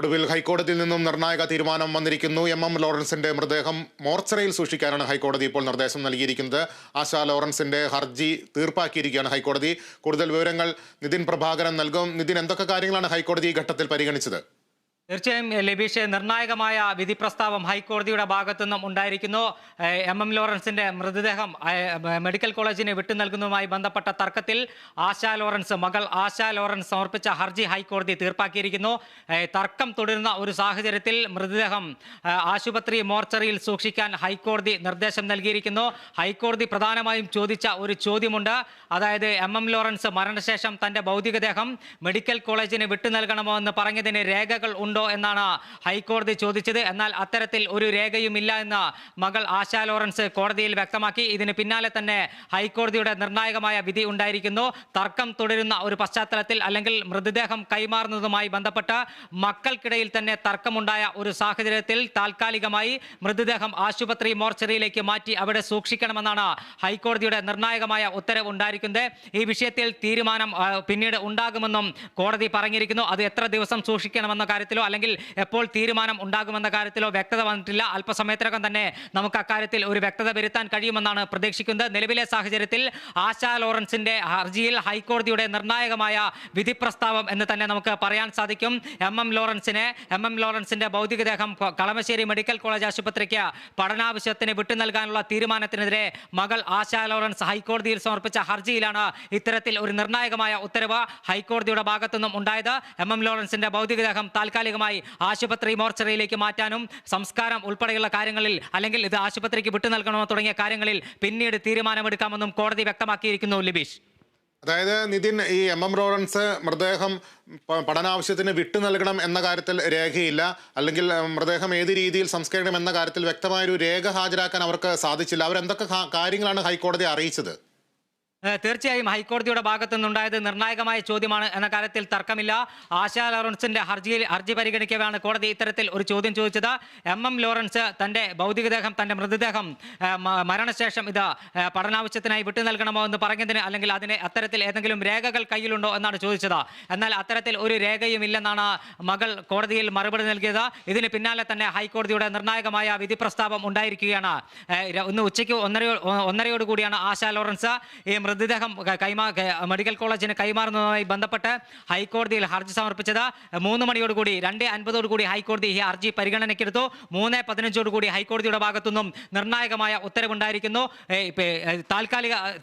ഒടുവിൽ ഹൈക്കോടതിയിൽ നിന്നും നിർണായക തീരുമാനം വന്നിരിക്കുന്നു. എം ലോറൻസിന്റെ മൃതദേഹം മോർച്ചറിയിൽ സൂക്ഷിക്കാനാണ് ഹൈക്കോടതി ഇപ്പോൾ നിർദ്ദേശം നൽകിയിരിക്കുന്നത്. ആശാ ലോറൻസിന്റെ ഹർജി തീർപ്പാക്കിയിരിക്കുകയാണ് ഹൈക്കോടതി. കൂടുതൽ വിവരങ്ങൾ നിതിൻ പ്രഭാകരൻ നൽകും. നിതിൻ, എന്തൊക്കെ കാര്യങ്ങളാണ് ഹൈക്കോടതി ഈ ഘട്ടത്തിൽ പരിഗണിച്ചത്? തീർച്ചയായും ലബീഷ്, നിർണായകമായ വിധി പ്രസ്താവം ഹൈക്കോടതിയുടെ ഭാഗത്തു നിന്നും ഉണ്ടായിരിക്കുന്നു. എം ലോറൻസിന്റെ മൃതദേഹം മെഡിക്കൽ കോളേജിന് വിട്ടു നൽകുന്നതുമായി ബന്ധപ്പെട്ട തർക്കത്തിൽ മകൾ ആശാ ലോറൻസ് സമർപ്പിച്ച ഹർജി ഹൈക്കോടതി തീർപ്പാക്കിയിരിക്കുന്നു. തർക്കം തുടരുന്ന ഒരു സാഹചര്യത്തിൽ മൃതദേഹം ആശുപത്രി മോർച്ചറിയിൽ സൂക്ഷിക്കാൻ ഹൈക്കോടതി നിർദ്ദേശം നൽകിയിരിക്കുന്നു. ഹൈക്കോടതി പ്രധാനമായും ചോദിച്ച ഒരു ചോദ്യമുണ്ട്. അതായത് എം ലോറൻസ് മരണശേഷം തന്റെ ഭൗതികദേഹം മെഡിക്കൽ കോളേജിന് വിട്ടു നൽകണമോ എന്ന് പറഞ്ഞതിന് രേഖകൾ ഉണ്ടോ എന്നാണ് ഹൈക്കോടതി ചോദിച്ചത്. എന്നാൽ അത്തരത്തിൽ ഒരു രേഖയുമില്ല എന്ന് മകൾ ആശാ ലോറൻസ് കോടതിയിൽ വ്യക്തമാക്കി. ഇതിന് പിന്നാലെ തന്നെ ഹൈക്കോടതിയുടെ നിർണായകമായ വിധി ഉണ്ടായിരിക്കുന്നു. തർക്കം തുടരുന്ന ഒരു പശ്ചാത്തലത്തിൽ, അല്ലെങ്കിൽ മൃതദേഹം കൈമാറുന്നതുമായി ബന്ധപ്പെട്ട് മക്കൾക്കിടയിൽ തന്നെ തർക്കമുണ്ടായ ഒരു സാഹചര്യത്തിൽ താൽക്കാലികമായി മൃതദേഹം ആശുപത്രി മോർച്ചറിയിലേക്ക് മാറ്റി അവിടെ സൂക്ഷിക്കണമെന്നാണ് ഹൈക്കോടതിയുടെ നിർണായകമായ ഉത്തരവ് ഉണ്ടായിരിക്കുന്നത്. ഈ വിഷയത്തിൽ തീരുമാനം പിന്നീട് ഉണ്ടാകുമെന്നും കോടതി പറഞ്ഞിരിക്കുന്നു. അത് എത്ര ദിവസം സൂക്ഷിക്കണമെന്ന കാര്യത്തിലോ അല്ലെങ്കിൽ എപ്പോൾ തീരുമാനം ഉണ്ടാകുമെന്ന കാര്യത്തിലോ വ്യക്തത വന്നിട്ടില്ല. അല്പസമയത്തിനകം തന്നെ നമുക്ക് അക്കാര്യത്തിൽ ഒരു വ്യക്തത വരുത്താൻ കഴിയുമെന്നാണ് പ്രതീക്ഷിക്കുന്നത്. നിലവിലെ സാഹചര്യത്തിൽ ആശാ ലോറൻസിന്റെ ഹർജിയിൽ ഹൈക്കോടതിയുടെ നിർണായകമായ വിധി പ്രസ്താവം എന്ന് തന്നെ നമുക്ക് പറയാൻ സാധിക്കും. എം ലോറൻസിന്റെ ഭൗതികദേഹം കളമശ്ശേരി മെഡിക്കൽ കോളേജ് ആശുപത്രിക്ക് പഠനാവശ്യത്തിന് വിട്ടു നൽകാനുള്ള തീരുമാനത്തിനെതിരെ മകൾ ആശാ ലോറൻസ് ഹൈക്കോടതിയിൽ സമർപ്പിച്ച ഹർജിയിലാണ് ഇത്തരത്തിൽ ഒരു നിർണായകമായ ഉത്തരവ് ഹൈക്കോടതിയുടെ ഭാഗത്തുനിന്നും ഉണ്ടായത്. എം ലോറൻസിന്റെ ഭൗതികദേഹം താൽക്കാലികമായി ആശുപത്രി മോർച്ചറിയിലേക്ക് മാറ്റാനും സംസ്കാരം ഉൾപ്പെടെയുള്ള കാര്യങ്ങളിൽ, അല്ലെങ്കിൽ ഇത് ആശുപത്രിക്ക് വിട്ടു നൽകണമോ തുടങ്ങിയ കാര്യങ്ങളിൽ പിന്നീട് തീരുമാനമെടുക്കാമെന്നും കോടതി വ്യക്തമാക്കിയിരിക്കുന്നു. ലിബീഷ്, അതായത് നിതിൻ, ഈ എം ലോറൻസ് മൃതദേഹം പഠനാവശ്യത്തിന് വിട്ടു നൽകണം എന്ന കാര്യത്തിൽ രേഖയില്ല, അല്ലെങ്കിൽ മൃതദേഹം ഏത് രീതിയിൽ സംസ്കരിക്കണം എന്ന കാര്യത്തിൽ വ്യക്തമായൊരു രേഖ ഹാജരാക്കാൻ അവർക്ക് സാധിച്ചില്ല. അവരെന്തൊക്കെ കാര്യങ്ങളാണ് ഹൈക്കോടതി അറിയിച്ചത്? തീർച്ചയായും ഹൈക്കോടതിയുടെ ഭാഗത്തു നിന്നുണ്ടായത് നിർണായകമായ ചോദ്യമാണ് എന്ന കാര്യത്തിൽ തർക്കമില്ല. ആശാ ലോറൻസിന്റെ ഹർജി പരിഗണിക്കവെയാണ് കോടതി ഇത്തരത്തിൽ ഒരു ചോദ്യം ചോദിച്ചത്. എം ലോറൻസ് തന്റെ ഭൗതികദേഹം, തന്റെ മൃതദേഹം മരണശേഷം ഇത് പഠനാവശ്യത്തിനായി വിട്ടു നൽകണമോ എന്ന് പറഞ്ഞതിന്, അല്ലെങ്കിൽ അതിന് അത്തരത്തിൽ ഏതെങ്കിലും രേഖകൾ കയ്യിലുണ്ടോ എന്നാണ് ചോദിച്ചത്. എന്നാൽ അത്തരത്തിൽ ഒരു രേഖയും ഇല്ലെന്നാണ് മകൾ കോടതിയിൽ മറുപടി നൽകിയത്. ഇതിന് പിന്നാലെ തന്നെ ഹൈക്കോടതിയുടെ നിർണായകമായ വിധി പ്രസ്താവം ഉണ്ടായിരിക്കുകയാണ്. ഇന്ന് ഉച്ചയ്ക്ക് ഒന്നരയോടുകൂടിയാണ് ആശാ ലോറൻസ് ഈ മൃതദേഹം മെഡിക്കൽ കോളേജിന് കൈമാറുന്നതുമായി ബന്ധപ്പെട്ട് ഹൈക്കോടതിയിൽ ഹർജി സമർപ്പിച്ചത്. 3 മണിയോടുകൂടി 2:50 ഹൈക്കോടതി ഈ ഹർജി പരിഗണനയ്ക്കെടുത്തു. 3:15 ഹൈക്കോടതിയുടെ ഭാഗത്തുനിന്നും നിർണായകമായ ഉത്തരവുണ്ടായിരിക്കുന്നു.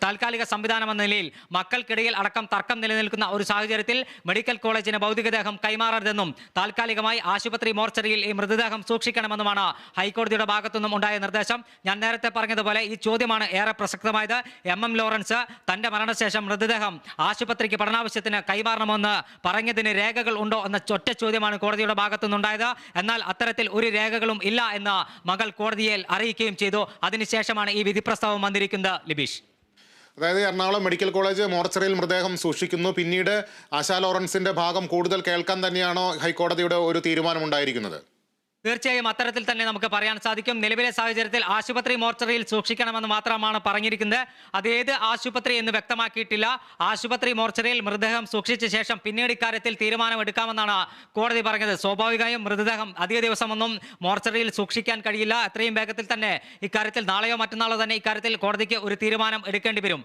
താൽക്കാലിക സംവിധാനം എന്ന നിലയിൽ മക്കൾക്കിടയിൽ അടക്കം തർക്കം നിലനിൽക്കുന്ന ഒരു സാഹചര്യത്തിൽ മെഡിക്കൽ കോളേജിന് ഭൗതികദേഹം കൈമാറരുതെന്നും താൽക്കാലികമായി ആശുപത്രി മോർച്ചറിയിൽ ഈ മൃതദേഹം സൂക്ഷിക്കണമെന്നുമാണ് ഹൈക്കോടതിയുടെ ഭാഗത്തുനിന്നും ഉണ്ടായ നിർദ്ദേശം. ഞാൻ നേരത്തെ പറഞ്ഞതുപോലെ ഈ ചോദ്യമാണ് ഏറെ പ്രസക്തമായത്. എം ലോറൻസ് തന്റെ മരണശേഷം മൃതദേഹം ആശുപത്രിക്ക് പഠനാവശ്യത്തിന് കൈമാറണമെന്ന് പറഞ്ഞതിന് രേഖകൾ ഉണ്ടോ എന്ന ഒറ്റ ചോദ്യമാണ് കോടതിയുടെ ഭാഗത്തുനിന്നുണ്ടായത്. എന്നാൽ അത്തരത്തിൽ ഒരു രേഖകളും ഇല്ല എന്ന് മകൾ കോടതിയെ അറിയിക്കുകയും ചെയ്തു. അതിനുശേഷമാണ് ഈ വിധി പ്രസ്താവം വന്നിരിക്കുന്നത്. ലിബീഷ്, അതായത് എറണാകുളം മെഡിക്കൽ കോളേജ് മോർച്ചറിയിൽ മൃതദേഹം സൂക്ഷിക്കുന്നു. പിന്നീട് ആശാ ലോറൻസിന്റെ ഭാഗം കൂടുതൽ കേൾക്കാൻ തന്നെയാണോ ഹൈക്കോടതിയുടെ ഒരു തീരുമാനം ഉണ്ടായിരിക്കുന്നത്? തീർച്ചയായും അത്തരത്തിൽ തന്നെ നമുക്ക് പറയാൻ സാധിക്കും. നിലവിലെ സാഹചര്യത്തിൽ ആശുപത്രി മോർച്ചറിയിൽ സൂക്ഷിക്കണമെന്ന് മാത്രമാണ് പറഞ്ഞിരിക്കുന്നത്. അതേത് ആശുപത്രി എന്ന് വ്യക്തമാക്കിയിട്ടില്ല. ആശുപത്രി മോർച്ചറിയിൽ മൃതദേഹം സൂക്ഷിച്ച ശേഷം പിന്നീട് ഇക്കാര്യത്തിൽ തീരുമാനമെടുക്കാമെന്നാണ് കോടതി പറഞ്ഞത്. സ്വാഭാവികമായും മൃതദേഹം അധിക ദിവസമൊന്നും മോർച്ചറിയിൽ സൂക്ഷിക്കാൻ കഴിയില്ല. എത്രയും വേഗത്തിൽ തന്നെ ഇക്കാര്യത്തിൽ നാളെയോ മറ്റന്നാളോ തന്നെ ഇക്കാര്യത്തിൽ കോടതിക്ക് ഒരു തീരുമാനം എടുക്കേണ്ടി വരും.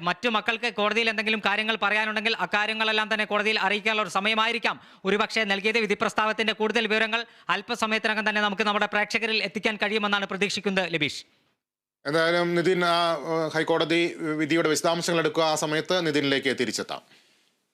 മറ്റു മക്കൾക്ക് കോടതിയിൽ എന്തെങ്കിലും കാര്യങ്ങൾ പറയാനുണ്ടെങ്കിൽ അക്കാര്യങ്ങളെല്ലാം തന്നെ കോടതിയിൽ അറിയിക്കാനുള്ള ഒരു സമയമായിരിക്കാം ഒരുപക്ഷെ നൽകിയത്. വിധി പ്രസ്താവത്തിന്റെ കൂടുതൽ വിവരങ്ങൾ അല്പസമയത്തിനകം തന്നെ നമുക്ക് നമ്മുടെ പ്രേക്ഷകരിൽ എത്തിക്കാൻ കഴിയുമെന്നാണ് പ്രതീക്ഷിക്കുന്നത്. ലിബീഷ്, എന്തായാലും നിതിൻ, ഹൈക്കോടതി വിധിയുടെ വിശദാംശങ്ങൾ എടുക്കുക. ആ സമയത്ത് നിതിനിലേക്ക് തിരിച്ചെത്താം.